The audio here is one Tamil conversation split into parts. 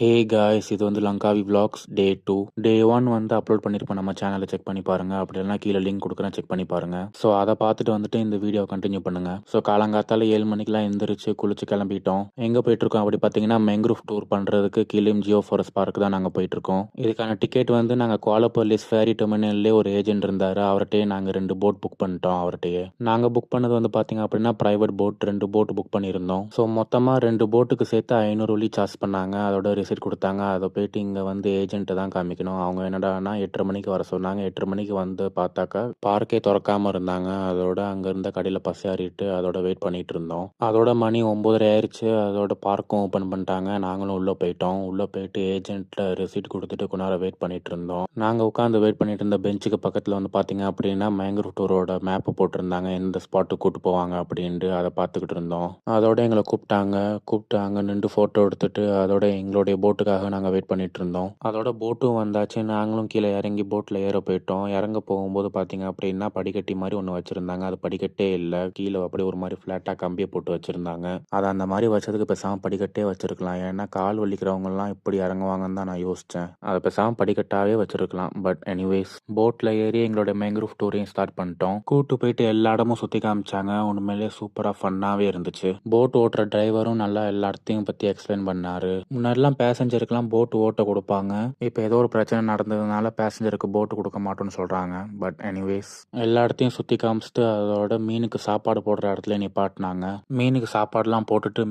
ஹே காய்ஸ், இது வந்து லங்காவி விளாக்ஸ் டே 2. டே 1 வந்து அப்லோட் பண்ணியிருப்போம். நம்ம சேனலை செக் பண்ணி பாருங்க. அப்படி இல்லைனா கீழே லிங்க் கொடுக்குறேன், செக் பண்ணி பாருங்க. ஸோ அதை பார்த்துட்டு வந்துட்டு இந்த வீடியோ கண்டினியூ பண்ணுங்க. ஸோ காலங்காத்தால 7 மணிக்கெல்லாம் எந்திரிச்சு குளிச்சு கிளம்பிட்டோம். எங்கே போயிட்டு இருக்கோம் அப்படி பார்த்தீங்கன்னா மேங்க்ரூவ் டூர் பண்ணுறதுக்கு கீழே ஜியோ ஃபாரஸ்ட் பார்க் தான் நாங்கள் போயிட்டு இருக்கோம். இதுக்கான டிக்கெட் வந்து நாங்கள் குவாலப்பர்லிஸ் ஃபேரி டெர்மினல்லே ஒரு ஏஜென்ட் இருந்தார். அவர்கிட்டயே நாங்கள் 2 போட் புக் பண்ணிட்டோம். அவர்கிட்டயே நாங்கள் புக் பண்ணது வந்து பார்த்தீங்க அப்படின்னா ப்ரைவேட் போட் 2 போட் புக் பண்ணியிருந்தோம். ஸோ மொத்தமாக 2 போட்டுக்கு சேர்த்து 500 வழி சார்ஜ் பண்ணாங்க. அதோட ரிசிட் கொடுத்தாங்க. அதை போயிட்டு இங்கே வந்து ஏஜென்ட்டை தான் காமிக்கணும். அவங்க என்னடான்னா 8:30 மணிக்கு வர சொன்னாங்க. 8:30 மணிக்கு வந்து பார்த்தாக்கா பார்க்கே திறக்காமல் இருந்தாங்க. அதோட அங்கே இருந்த கடையில் பசியாறிட்டு அதோட வெயிட் பண்ணிட்டு இருந்தோம். அதோட மணி 9:30 ஆயிடுச்சு. அதோட பார்க்கும் ஓப்பன் பண்ணிட்டாங்க. நாங்களும் உள்ளே போயிட்டோம். உள்ளே போயிட்டு ஏஜென்ட்டில் ரெசிட் கொடுத்துட்டு கொஞ்ச நேரம் வெயிட் பண்ணிட்டு இருந்தோம். நாங்கள் உட்காந்து வெயிட் பண்ணிட்டு இருந்த பெஞ்சுக்கு பக்கத்தில் வந்து பார்த்தீங்க அப்படின்னா மேங்க்ரூவ் டூரோட மேப்பு போட்டிருந்தாங்க. எந்த ஸ்பாட்டுக்கு கூட்டு போவாங்க அப்படின்ட்டு அதை பார்த்துக்கிட்டு இருந்தோம். அதோட எங்களை கூப்பிட்டு அங்கே நின்று ஃபோட்டோ எடுத்துட்டு அதோட எங்களுடைய போட்டுக்காக நாங்கள் வெயிட் பண்ணிட்டு இருந்தோம். அதோட போட்டும் வந்தாச்சு. நாங்களும் கீழே இறங்கி போட்டில் ஏற போயிட்டோம். இறங்க போகும்போது பார்த்தீங்க அப்படின்னா படிக்கட்டி மாதிரி ஒன்று வச்சுருந்தாங்க. அது படிக்கட்டே இல்லை. கீழே அப்படி ஒரு மாதிரி ஃப்ளாட்டாக கம்பியை போட்டு வச்சுருந்தாங்க. அதை அந்த மாதிரி வச்சதுக்கு பேசாமல் படிக்கட்டே வச்சிருக்கலாம். ஏன்னா கால் வலிக்கிறவங்கலாம் இப்படி இறங்குவாங்கன்னு தான் நான் யோசித்தேன். அதை பேசாமல் படிக்கட்டாவே வச்சிருக்கலாம். பட் எனிவேஸ் போட்டில் ஏறி எங்களோட மேங்க்ரூவ் டூரையும் ஸ்டார்ட் பண்ணிட்டோம். கூட்டு போயிட்டு எல்லா இடமும் சுற்றி காமிச்சாங்க. உண்மையிலே சூப்பராக ஃபன்னாகவே இருந்துச்சு. போட் ஓட்டுற டிரைவரும் நல்லா எல்லா இடத்தையும் பற்றி எக்ஸ்பிளைன் பண்ணாரு. முன்னாடிலாம் பேசஞ்சருக்குலாம் போட்டு ஓட்ட கொடுப்பாங்க. இப்போ ஏதோ ஒரு பிரச்சனை நடந்ததுனால பேசஞ்சருக்கு போட்டு கொடுக்க மாட்டோம்னு சொல்கிறாங்க. பட் எனிவேஸ் எல்லா இடத்தையும் சுற்றி காமிச்சிட்டு அதோட மீனுக்கு சாப்பாடு போடுற இடத்துல நிப்பாட்டினாங்க. மீனுக்கு சாப்பாடுலாம் போட்டுட்டு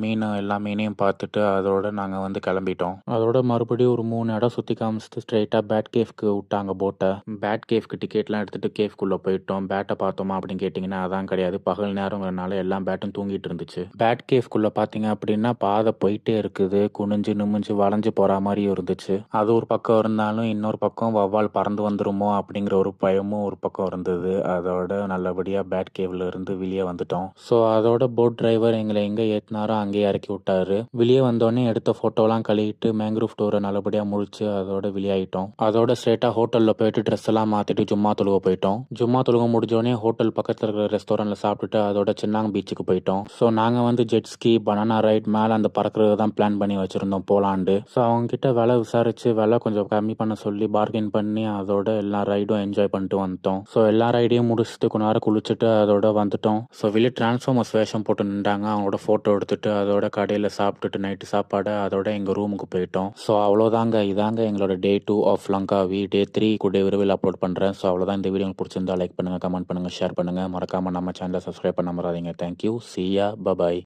எல்லா மீனையும் பார்த்துட்டு அதோட நாங்கள் வந்து கிளம்பிட்டோம். அதோட மறுபடியும் ஒரு 3 இடம் சுற்றி காமிச்சிட்டு ஸ்ட்ரெயிட்டாக பேட் கேஃப்க்கு விட்டாங்க போட்டை. பேட் கேஃப்க்கு டிக்கெட்லாம் எடுத்துகிட்டு கேஃப்குள்ளே போயிட்டோம். பேட்டை பார்த்தோமா அப்படின்னு கேட்டிங்கன்னா அதான் கிடையாது. பகல் நேரங்கிறனால எல்லா பேட்டும் தூங்கிட்டு இருந்துச்சு. பேட் கேஃப்குள்ளே பார்த்தீங்க அப்படின்னா பாதை போயிட்டே இருக்குது. குனிஞ்சு நிமிஞ்சு வளைஞ்சு போகிற மாதிரி இருந்துச்சு. அது ஒரு பக்கம் இருந்தாலும் இன்னொரு பக்கம் வவ்வால் பறந்து வந்துருமோ அப்படிங்கிற ஒரு பயமும் ஒரு பக்கம் இருந்தது. அதோட நல்லபடியாக பேட் கேவ்ல இருந்து வெளியே வந்துட்டோம். ஸோ அதோட போட் டிரைவர் எங்களை எங்கே ஏற்றினாரோ அங்கேயே இறக்கி விட்டாரு. வெளியே வந்தோடனே எடுத்த ஃபோட்டோலாம் கழுவிட்டு மேங்க்ரூவ் டூரை நல்லபடியாக முடிச்சு அதோட வெளியாயிட்டோம். அதோட ஸ்ட்ரெயிட்டாக ஹோட்டலில் போயிட்டு ட்ரெஸ் எல்லாம் மாற்றிட்டு ஜும்மா தொழுக போயிட்டோம். ஜும்மா தொழுக முடிஞ்சோடனே ஹோட்டல் பக்கத்தில் இருக்கிற ரெஸ்டாரண்ட்டில் சாப்பிட்டுட்டு அதோட சின்னாங் பீச்சுக்கு போயிட்டோம். ஸோ நாங்கள் வந்து ஜெட்ஸ்கி பனானா ரைட் மேலே அந்த பறக்கிறது தான் பிளான் பண்ணி வச்சுருந்தோம் போலாண்டு. ஸோ அவங்ககிட்ட விலை விசாரிச்சு விலை கொஞ்சம் கம்மி பண்ண சொல்லி பார்கெயின் பண்ணி அதோட எல்லா ரைடும் என்ஜாய் பண்ணிட்டு வந்துட்டோம். ஸோ எல்லா ரைடையும் முடிச்சுட்டு கொஞ்ச நேரம் குளிச்சுட்டு அதோட வந்துட்டோம். ஸோ வெளியே டிரான்ஸ்ஃபார்மர்ஸ் வேஷம் போட்டு நின்றாங்க. அவங்களோட ஃபோட்டோ எடுத்துட்டு அதோட கடையில் சாப்பிட்டுட்டு நைட்டு சாப்பாடு அதோட எங்கள் ரூமுக்கு போயிட்டோம். ஸோ அவ்வளோதாங்க. இதாங்க எங்களோட டே 2 ஆஃப் லங்காவி. டே 3 கூடிய விரைவில் அப்லோட் பண்ணுறேன். ஸோ அவ்வளோதான். இந்த வீடியோ பிடிச்சிருந்தா லைக் பண்ணுங்கள், கமெண்ட் பண்ணுங்கள், ஷேர் பண்ணுங்கள். மறக்காமல் நம்ம சேனலை சப்ஸ்கிரைப் பண்ண மறக்காதீங்க. Thank you. See ya. Bye bye.